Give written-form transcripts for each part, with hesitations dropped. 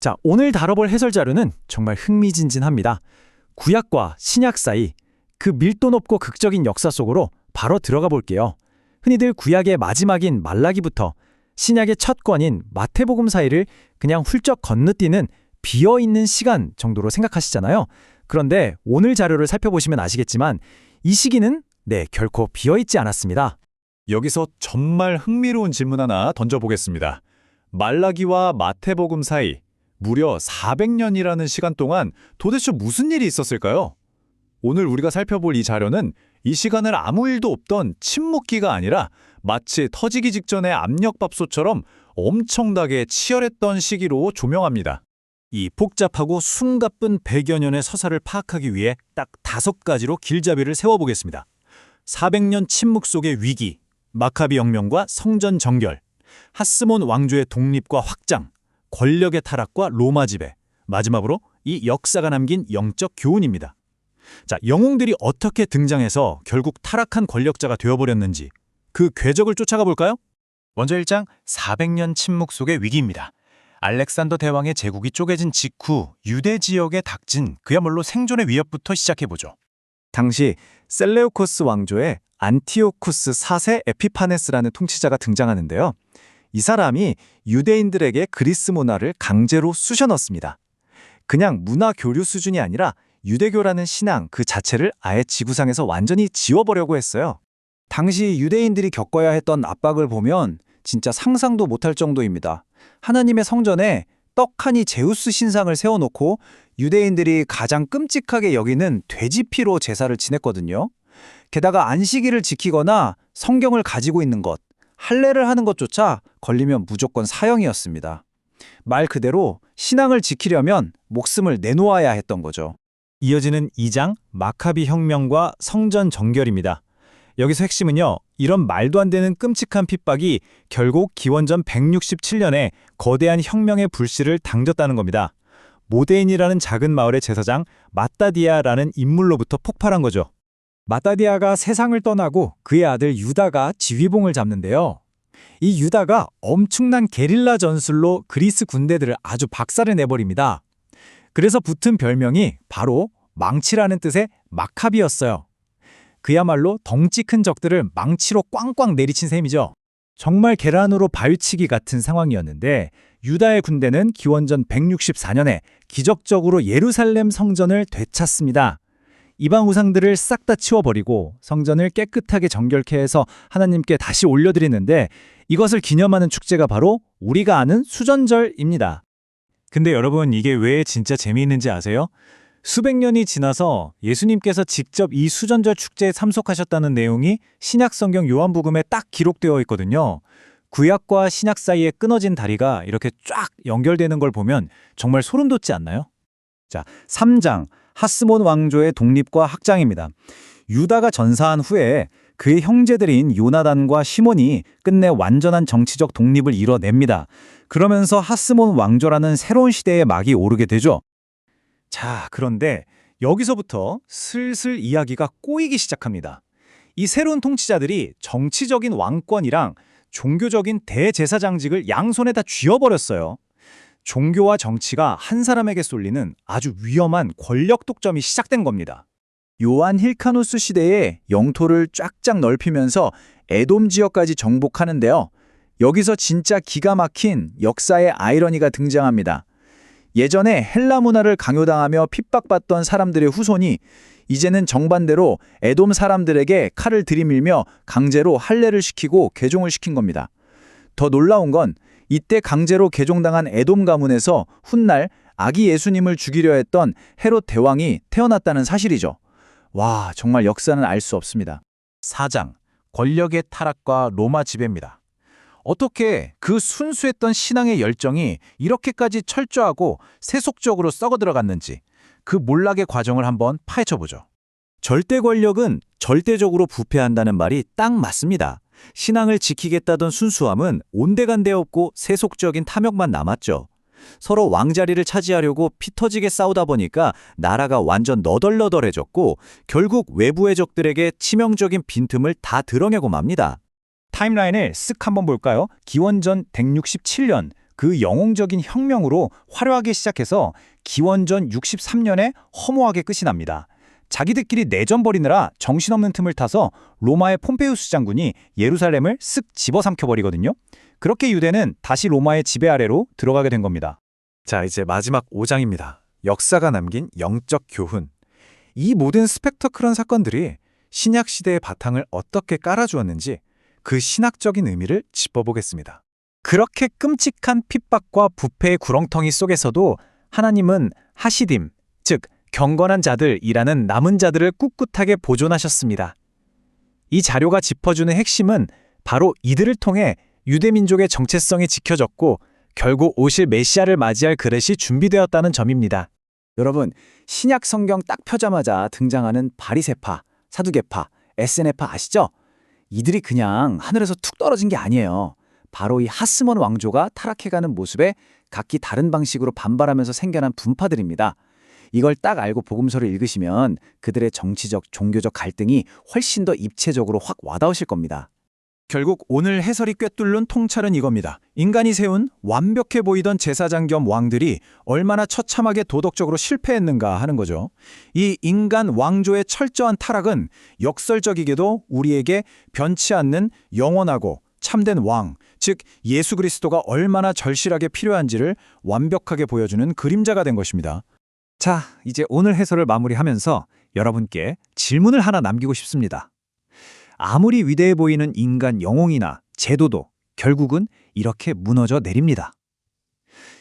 자, 오늘 다뤄볼 해설 자료는 정말 흥미진진합니다. 구약과 신약 사이 그 밀도 높고 극적인 역사 속으로 바로 들어가 볼게요. 흔히들 구약의 마지막인 말라기부터 신약의 첫 권인 마태복음 사이를 그냥 훌쩍 건너뛰는 비어있는 시간 정도로 생각하시잖아요. 그런데 오늘 자료를 살펴보시면 아시겠지만 이 시기는 결코 비어있지 않았습니다. 여기서 정말 흥미로운 질문 하나 던져보겠습니다. 말라기와 마태복음 사이 무려 400년이라는 시간 동안 도대체 무슨 일이 있었을까요? 오늘 우리가 살펴볼 이 자료는 이 시간을 아무 일도 없던 침묵기가 아니라 마치 터지기 직전의 압력밥솥처럼 엄청나게 치열했던 시기로 조명합니다. 이 복잡하고 숨가쁜 100여 년의 서사를 파악하기 위해 딱 5가지로 길잡이를 세워보겠습니다. 400년 침묵 속의 위기, 마카비 혁명과 성전 정결, 하스몬 왕조의 독립과 확장, 권력의 타락과 로마 지배, 마지막으로 이 역사가 남긴 영적 교훈입니다. 자, 영웅들이 어떻게 등장해서 결국 타락한 권력자가 되어버렸는지 그 궤적을 쫓아가 볼까요? 먼저 1장 400년 침묵 속의 위기입니다. 알렉산더 대왕의 제국이 쪼개진 직후 유대 지역에 닥친 그야말로 생존의 위협부터 시작해보죠. 당시 셀레우코스 왕조의 안티오쿠스 4세 에피파네스라는 통치자가 등장하는데요. 이 사람이 유대인들에게 그리스 문화를 강제로 쑤셔 넣습니다. 그냥 문화 교류 수준이 아니라 유대교라는 신앙 그 자체를 아예 지구상에서 완전히 지워버려고 했어요. 당시 유대인들이 겪어야 했던 압박을 보면 진짜 상상도 못할 정도입니다. 하나님의 성전에 떡하니 제우스 신상을 세워놓고 유대인들이 가장 끔찍하게 여기는 돼지피로 제사를 지냈거든요. 게다가 안식일을 지키거나 성경을 가지고 있는 것, 할례를 하는 것조차 걸리면 무조건 사형이었습니다. 말 그대로 신앙을 지키려면 목숨을 내놓아야 했던 거죠. 이어지는 2장 마카비 혁명과 성전 정결입니다. 여기서 핵심은요, 이런 말도 안 되는 끔찍한 핍박이 결국 기원전 167년에 거대한 혁명의 불씨를 당겼다는 겁니다. 모데인이라는 작은 마을의 제사장 마따디아라는 인물로부터 폭발한 거죠. 마따디아가 세상을 떠나고 그의 아들 유다가 지휘봉을 잡는데요. 이 유다가 엄청난 게릴라 전술로 그리스 군대들을 아주 박살을 내버립니다. 그래서 붙은 별명이 바로 망치라는 뜻의 마카비였어요. 그야말로 덩치 큰 적들을 망치로 꽝꽝 내리친 셈이죠. 정말 계란으로 바위치기 같은 상황이었는데 유다의 군대는 기원전 164년에 기적적으로 예루살렘 성전을 되찾습니다. 이방 우상들을 싹 다 치워버리고 성전을 깨끗하게 정결케 해서 하나님께 다시 올려드리는데 이것을 기념하는 축제가 바로 우리가 아는 수전절입니다. 근데 여러분, 이게 왜 진짜 재미있는지 아세요? 수백 년이 지나서 예수님께서 직접 이 수전절 축제에 참석하셨다는 내용이 신약 성경 요한복음에 딱 기록되어 있거든요. 구약과 신약 사이에 끊어진 다리가 이렇게 쫙 연결되는 걸 보면 정말 소름 돋지 않나요? 자, 3장 하스몬 왕조의 독립과 확장입니다. 유다가 전사한 후에 그의 형제들인 요나단과 시몬이 끝내 완전한 정치적 독립을 이뤄냅니다. 그러면서 하스몬 왕조라는 새로운 시대의 막이 오르게 되죠. 자, 그런데 여기서부터 슬슬 이야기가 꼬이기 시작합니다. 이 새로운 통치자들이 정치적인 왕권이랑 종교적인 대제사장직을 양손에 다 쥐어버렸어요. 종교와 정치가 한 사람에게 쏠리는 아주 위험한 권력 독점이 시작된 겁니다. 요한 힐카누스 시대에 영토를 쫙쫙 넓히면서 에돔 지역까지 정복하는데요. 여기서 진짜 기가 막힌 역사의 아이러니가 등장합니다. 예전에 헬라 문화를 강요당하며 핍박받던 사람들의 후손이 이제는 정반대로 에돔 사람들에게 칼을 들이밀며 강제로 할례를 시키고 개종을 시킨 겁니다. 더 놀라운 건 이때 강제로 개종당한 에돔 가문에서 훗날 아기 예수님을 죽이려 했던 헤롯 대왕이 태어났다는 사실이죠. 와, 정말 역사는 알 수 없습니다. 4장 권력의 타락과 로마 지배입니다. 어떻게 그 순수했던 신앙의 열정이 이렇게까지 철저하고 세속적으로 썩어 들어갔는지 그 몰락의 과정을 한번 파헤쳐보죠. 절대 권력은 절대적으로 부패한다는 말이 딱 맞습니다. 신앙을 지키겠다던 순수함은 온데간데 없고 세속적인 탐욕만 남았죠. 서로 왕자리를 차지하려고 피 터지게 싸우다 보니까 나라가 완전 너덜너덜해졌고 결국 외부의 적들에게 치명적인 빈틈을 다 드러내고 맙니다. 타임라인을 쓱 한번 볼까요? 기원전 167년 그 영웅적인 혁명으로 화려하게 시작해서 기원전 63년에 허무하게 끝이 납니다. 자기들끼리 내전 벌이느라 정신없는 틈을 타서 로마의 폼페이우스 장군이 예루살렘을 쓱 집어삼켜버리거든요. 그렇게 유대는 다시 로마의 지배 아래로 들어가게 된 겁니다. 자, 이제 마지막 5장입니다. 역사가 남긴 영적 교훈. 이 모든 스펙터클한 사건들이 신약 시대의 바탕을 어떻게 깔아주었는지 그 신학적인 의미를 짚어보겠습니다. 그렇게 끔찍한 핍박과 부패의 구렁텅이 속에서도 하나님은 하시딤, 즉 경건한 자들이라는 남은 자들을 꿋꿋하게 보존하셨습니다. 이 자료가 짚어주는 핵심은 바로 이들을 통해 유대민족의 정체성이 지켜졌고 결국 오실 메시아를 맞이할 그릇이 준비되었다는 점입니다. 여러분, 신약 성경 딱 펴자마자 등장하는 바리새파, 사두개파, 에세네파 아시죠? 이들이 그냥 하늘에서 툭 떨어진 게 아니에요. 바로 이 하스몬 왕조가 타락해가는 모습에 각기 다른 방식으로 반발하면서 생겨난 분파들입니다. 이걸 딱 알고 복음서를 읽으시면 그들의 정치적, 종교적 갈등이 훨씬 더 입체적으로 확 와닿으실 겁니다. 결국 오늘 해설이 꿰뚫는 통찰은 이겁니다. 인간이 세운 완벽해 보이던 제사장 겸 왕들이 얼마나 처참하게 도덕적으로 실패했는가 하는 거죠. 이 인간 왕조의 철저한 타락은 역설적이게도 우리에게 변치 않는 영원하고 참된 왕, 즉 예수 그리스도가 얼마나 절실하게 필요한지를 완벽하게 보여주는 그림자가 된 것입니다. 자, 이제 오늘 해설을 마무리하면서 여러분께 질문을 하나 남기고 싶습니다. 아무리 위대해 보이는 인간 영웅이나 제도도 결국은 이렇게 무너져 내립니다.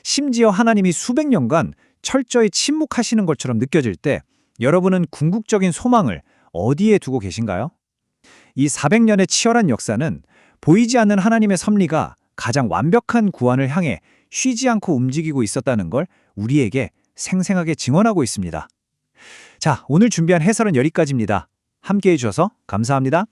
심지어 하나님이 수백 년간 철저히 침묵하시는 것처럼 느껴질 때 여러분은 궁극적인 소망을 어디에 두고 계신가요? 이 400년의 치열한 역사는 보이지 않는 하나님의 섭리가 가장 완벽한 구원을 향해 쉬지 않고 움직이고 있었다는 걸 우리에게 생생하게 증언하고 있습니다. 자, 오늘 준비한 해설은 여기까지입니다. 함께해 주셔서 감사합니다.